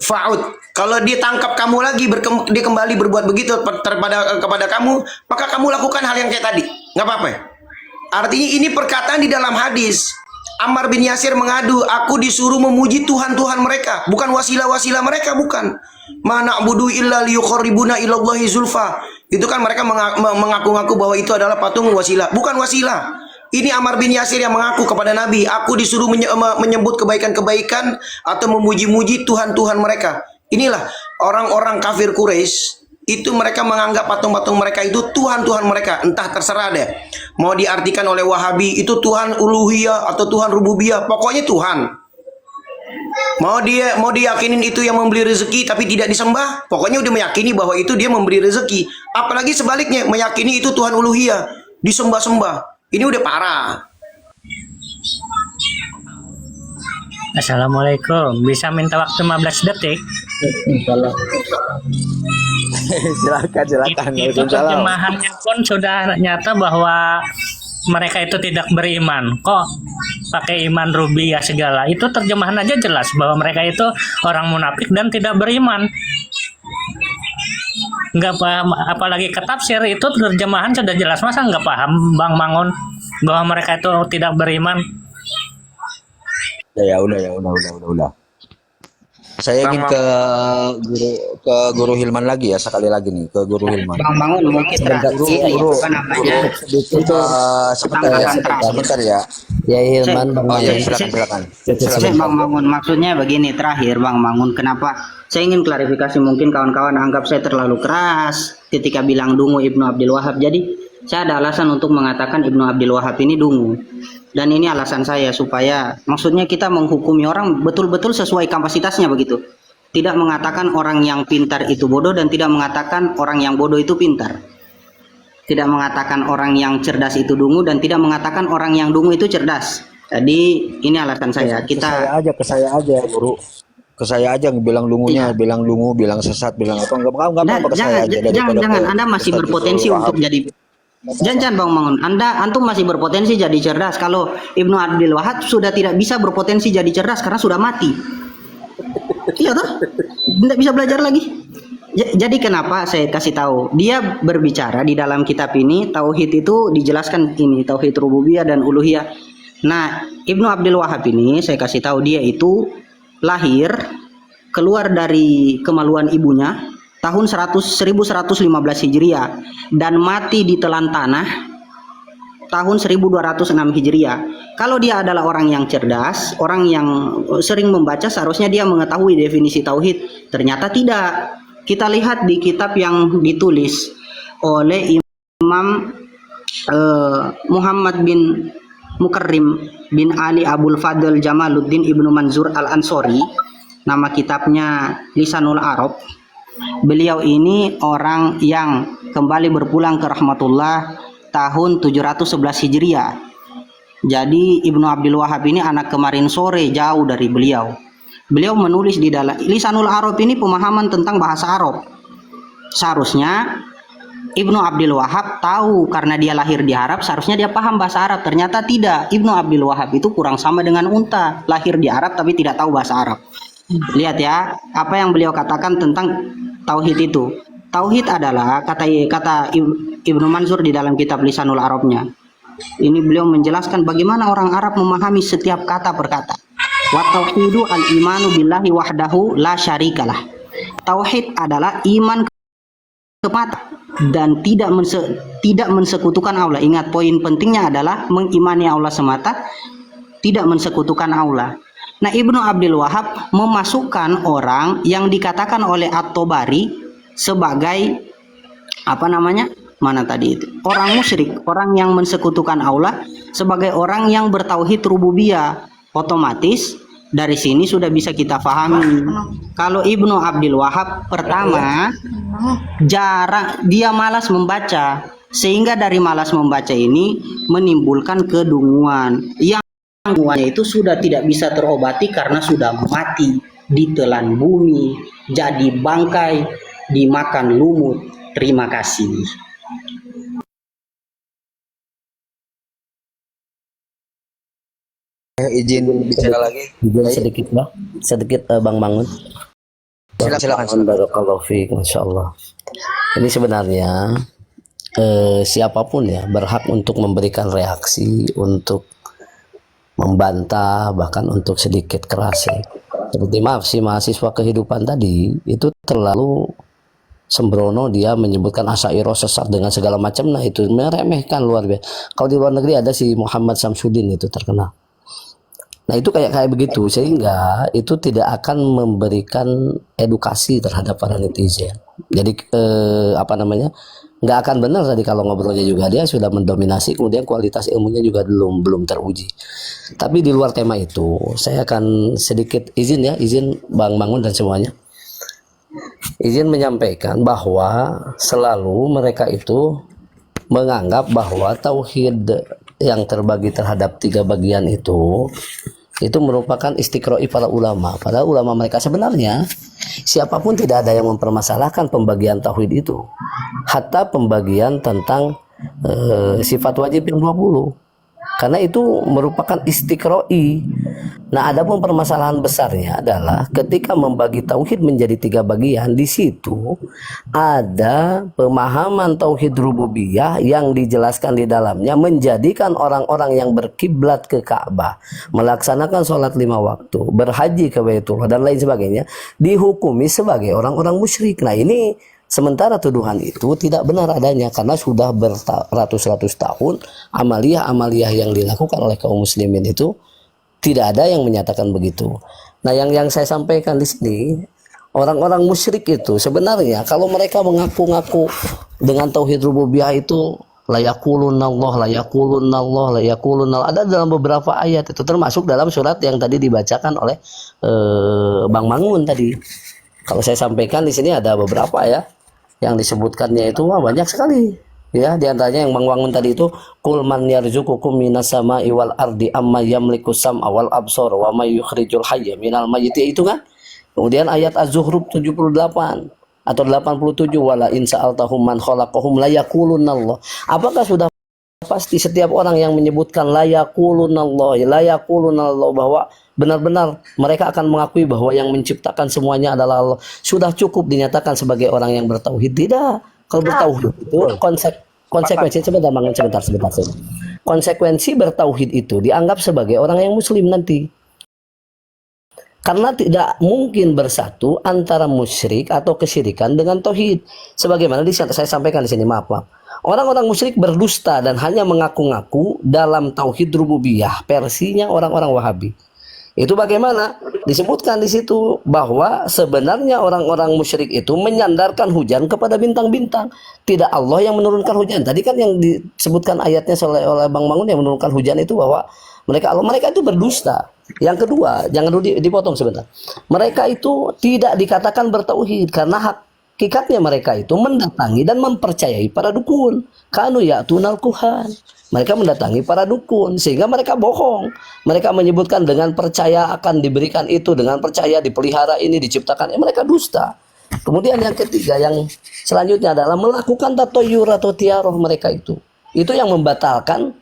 fa'ud. Kalau dia tangkap kamu lagi, dia kembali berbuat begitu kepada kamu, maka kamu lakukan hal yang kayak tadi. Nggak apa-apa. Artinya ini perkataan di dalam hadis. Ammar bin Yasir mengadu, aku disuruh memuji Tuhan-Tuhan mereka, bukan wasilah-wasilah mereka, bukan. Ma na'budu illa liyuqarribuna ilallahi zulfa. Itu kan mereka mengaku-ngaku bahwa itu adalah patung wasilah, bukan wasilah. Ini Ammar bin Yasir yang mengaku kepada Nabi, aku disuruh menyebut kebaikan-kebaikan atau memuji-muji Tuhan-Tuhan mereka. Inilah orang-orang kafir Quraisy, itu mereka menganggap patung-patung mereka itu Tuhan-Tuhan mereka. Entah, terserah deh, mau diartikan oleh Wahabi itu Tuhan uluhiyah atau Tuhan rububiyah, pokoknya Tuhan. Mau diyakinin itu yang memberi rezeki tapi tidak disembah, pokoknya udah meyakini bahwa itu dia memberi rezeki. Apalagi sebaliknya, meyakini itu Tuhan uluhiyah, disembah-sembah. Ini udah parah. Assalamualaikum, bisa minta waktu 15 detik? Silakan. Itu terjemahannya pun sudah nyata bahwa mereka itu tidak beriman. Kok pakai iman rubiyah segala? Itu terjemahan aja jelas bahwa mereka itu orang munafik dan tidak beriman. Nggak paham, apalagi ke tafsir itu terjemahan sudah jelas. Masa nggak paham Bang Mangun bahwa mereka itu tidak beriman? Ya udah. Saya ingin ke guru Hilman lagi ya, sekali lagi nih ke guru Hilman. Bang Mangun mungkin terakhir apa namanya? Itu sebentar ya. Ya Hilman, Bang Mangun. Silakan. Bang Mangun, maksudnya begini terakhir Bang Mangun, kenapa saya ingin klarifikasi, mungkin kawan-kawan anggap saya terlalu keras ketika bilang dungu Ibnu Abdul Wahab. Jadi saya ada alasan untuk mengatakan Ibnu Abdul Wahab ini dungu. Dan ini alasan saya supaya maksudnya kita menghukumi orang betul-betul sesuai kapasitasnya begitu. Tidak mengatakan orang yang pintar itu bodoh dan tidak mengatakan orang yang bodoh itu pintar. Tidak mengatakan orang yang cerdas itu dungu dan tidak mengatakan orang yang dungu itu cerdas. Jadi ini alasan saya. Ke saya aja guru. Ke saya aja bilang dungunya, iya. Bilang dungu, bilang sesat, bilang apa enggak apa-apa ke saya aja. Jangan Anda masih berpotensi untuk jadi. Jangan Bang Mangun, antum masih berpotensi jadi cerdas. Kalau Ibnu Abdul Wahab sudah tidak bisa berpotensi jadi cerdas karena sudah mati. Iya toh? Tidak bisa belajar lagi. Jadi kenapa saya kasih tahu? Dia berbicara di dalam kitab ini, tauhid itu dijelaskan ini, tauhid rububiyah dan uluhiyah. Nah, Ibnu Abdul Wahab ini saya kasih tahu dia itu lahir keluar dari kemaluan ibunya tahun 1115 Hijriah dan mati di telan tanah tahun 1206 Hijriah. Kalau dia adalah orang yang cerdas, orang yang sering membaca, seharusnya dia mengetahui definisi tauhid. Ternyata tidak. Kita lihat di kitab yang ditulis oleh Imam Muhammad bin Mukarrim bin Ali Abul Fadl Jamaluddin Ibnu Manzur Al-Ansori, nama kitabnya Lisanul Arab. Beliau ini orang yang kembali berpulang ke rahmatullah tahun 711 Hijriah. Jadi Ibnu Abdul Wahab ini anak kemarin sore, jauh dari beliau. Beliau menulis di dalam Lisanul Arab ini pemahaman tentang bahasa Arab. Seharusnya Ibnu Abdul Wahab tahu karena dia lahir di Arab, seharusnya dia paham bahasa Arab. Ternyata tidak. Ibnu Abdul Wahab itu kurang sama dengan unta, lahir di Arab tapi tidak tahu bahasa Arab. Lihat ya, apa yang beliau katakan tentang tauhid itu. Tauhid adalah kata Ibnu Manzur di dalam kitab Lisanul Arabnya. Ini beliau menjelaskan bagaimana orang Arab memahami setiap kata per kata. Wa tauhidu al-imanu billahi wahdahu la syarikalah. Tauhid adalah iman kepada dan tidak mensekutukan Allah. Ingat, poin pentingnya adalah mengimani Allah semata, tidak mensekutukan Allah. Nah, Ibnu Abdul Wahab memasukkan orang yang dikatakan oleh At-Tabari sebagai apa namanya? Mana tadi itu? Orang musyrik, orang yang mensekutukan Allah sebagai orang yang bertauhid rububiyah. Otomatis dari sini sudah bisa kita pahami kalau Ibnu Abdul Wahab pertama dia malas membaca, sehingga dari malas membaca ini menimbulkan kedunguan. Yang kedunguannya itu sudah tidak bisa terobati karena sudah mati ditelan bumi, jadi bangkai, dimakan lumut. Terima kasih. Izin bicara lagi. Sedikit Bang Mangun. Silakan. Barakallahu fiik, Masya Allah. Ini sebenarnya siapapun ya berhak untuk memberikan reaksi, untuk membantah, bahkan untuk sedikit keras ya. Seperti maaf si mahasiswa kehidupan tadi itu terlalu sembrono, dia menyebutkan Asy'ariyah sesat dengan segala macam. Nah itu meremehkan luar biasa. Kalau di luar negeri ada si Muhammad Samsudin itu terkenal. Nah itu kayak begitu, sehingga itu tidak akan memberikan edukasi terhadap para netizen. Jadi nggak akan benar tadi kalau ngobrolnya juga, dia sudah mendominasi, kemudian kualitas ilmunya juga belum teruji. Tapi di luar tema itu, saya akan sedikit izin Bang Mangun dan semuanya, izin menyampaikan bahwa selalu mereka itu menganggap bahwa tauhid yang terbagi terhadap 3 bagian itu merupakan istiqra'i para ulama. Padahal ulama mereka sebenarnya siapapun tidak ada yang mempermasalahkan pembagian tauhid itu. Hatta pembagian tentang sifat wajib yang 20. Karena itu merupakan istiqra'i. Nah, adapun permasalahan besarnya adalah ketika membagi tauhid menjadi 3 bagian, di situ ada pemahaman tauhid rububiyah yang dijelaskan di dalamnya menjadikan orang-orang yang berkiblat ke Ka'bah, melaksanakan sholat 5 waktu, berhaji ke Baitullah dan lain sebagainya, dihukumi sebagai orang-orang musyrik. Nah, ini sementara tuduhan itu tidak benar adanya, karena sudah beratus-ratus tahun amaliyah-amaliyah yang dilakukan oleh kaum muslimin itu tidak ada yang menyatakan begitu. Nah, yang saya sampaikan di sini, orang-orang musyrik itu sebenarnya kalau mereka mengaku-ngaku dengan tauhid rububiyah itu la yaqulunallah, ada dalam beberapa ayat itu, termasuk dalam surat yang tadi dibacakan oleh Bang Mangun tadi. Kalau saya sampaikan di sini ada beberapa ya yang disebutkannya itu banyak sekali ya, di antaranya yang Bang Wangun tadi itu qul man yarzuqukum minas sama'i wal ardi amma yamliku sam'a wal absar wa may yukhrijul hayya minal mayyit, itu kan. Kemudian ayat Az-Zukhruf 78 atau 87, wala in sa'altahum man khalaqahum la yaqulunallah. Apakah sudah pasti setiap orang yang menyebutkan la yaqulunallah bahwa benar-benar mereka akan mengakui bahwa yang menciptakan semuanya adalah Allah, sudah cukup dinyatakan sebagai orang yang bertauhid? Tidak. Kalau bertauhid itu konsekuensi sebentar. Konsekuensi bertauhid itu dianggap sebagai orang yang muslim nanti. Karena tidak mungkin bersatu antara musyrik atau kesyirikan dengan tauhid. Sebagaimana saya sampaikan di sini, maaf. Orang-orang musyrik berdusta dan hanya mengaku-ngaku dalam tauhid rububiyah, versinya orang-orang Wahabi. Itu bagaimana? Disebutkan di situ bahwa sebenarnya orang-orang musyrik itu menyandarkan hujan kepada bintang-bintang. Tidak Allah yang menurunkan hujan. Tadi kan yang disebutkan ayatnya oleh Bang Mangun yang menurunkan hujan itu bahwa mereka itu berdusta. Yang kedua, jangan dulu dipotong sebentar. Mereka itu tidak dikatakan bertauhid karena hakikatnya mereka itu mendatangi dan mempercayai para dukun. Kanu ya'tunal kuhan. Mereka mendatangi para dukun sehingga mereka bohong. Mereka menyebutkan dengan percaya akan diberikan itu, dengan percaya dipelihara ini, diciptakan. Mereka dusta. Kemudian yang ketiga, yang selanjutnya adalah melakukan tatoyur atau tiaroh mereka itu. Itu yang membatalkan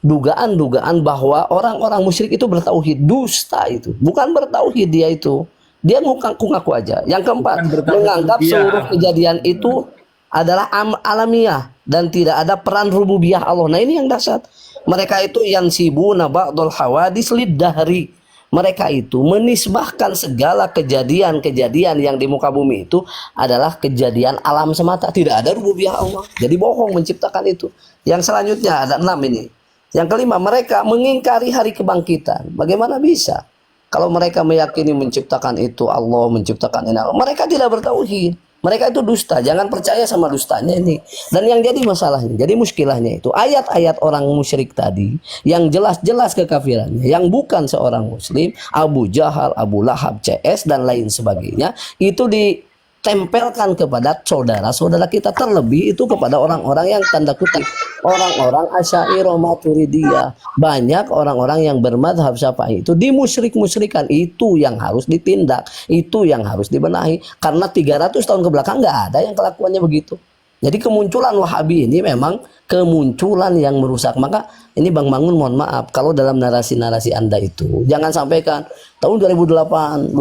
dugaan-dugaan bahwa orang-orang musyrik itu bertauhid. Dusta itu. Bukan bertauhid dia itu. Dia ngaku-ngaku aja. Yang keempat, menganggap seluruh kejadian itu adalah alamiah dan tidak ada peran rububiyah Allah. Nah, ini yang dasar. Mereka itu yansibuna ba'dul hawadis liddahri. Mereka itu menisbahkan segala kejadian-kejadian yang di muka bumi itu adalah kejadian alam semata, tidak ada rububiyah Allah. Jadi bohong menciptakan itu. Yang selanjutnya ada 6 ini. Yang kelima, mereka mengingkari hari kebangkitan. Bagaimana bisa? Kalau mereka meyakini menciptakan itu Allah, menciptakan ini Allah, mereka tidak bertauhid. Mereka itu dusta, jangan percaya sama dustanya ini. Dan yang jadi masalahnya, jadi muskilahnya itu ayat-ayat orang musyrik tadi yang jelas-jelas kekafirannya, yang bukan seorang muslim, Abu Jahal, Abu Lahab, CS dan lain sebagainya, itu ditempelkan kepada saudara-saudara kita, terlebih itu kepada orang-orang yang tanda kutip orang-orang Asy'ariyah Maturidiyah. Banyak orang-orang yang bermadhab Syafi'i itu dimusyrik-musyrikan. Itu yang harus ditindak, itu yang harus dibenahi, karena 300 tahun ke belakang nggak ada yang kelakuannya begitu. Jadi kemunculan Wahabi ini memang kemunculan yang merusak. Maka ini Bang Mangun mohon maaf kalau dalam narasi-narasi Anda itu jangan sampaikan tahun 2028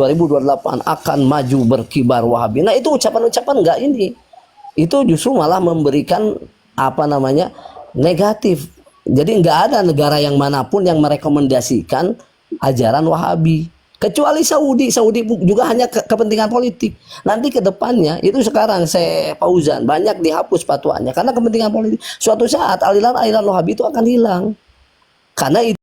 akan maju berkibar Wahabi. Nah, itu ucapan-ucapan enggak ini. Itu justru malah memberikan apa namanya? Negatif. Jadi enggak ada negara yang manapun yang merekomendasikan ajaran Wahabi. Kecuali Saudi juga hanya kepentingan politik. Nanti ke depannya itu sekarang saya Fauzan banyak dihapus fatwanya karena kepentingan politik. Suatu saat aliran-aliran Wahabi itu akan hilang. Karena itu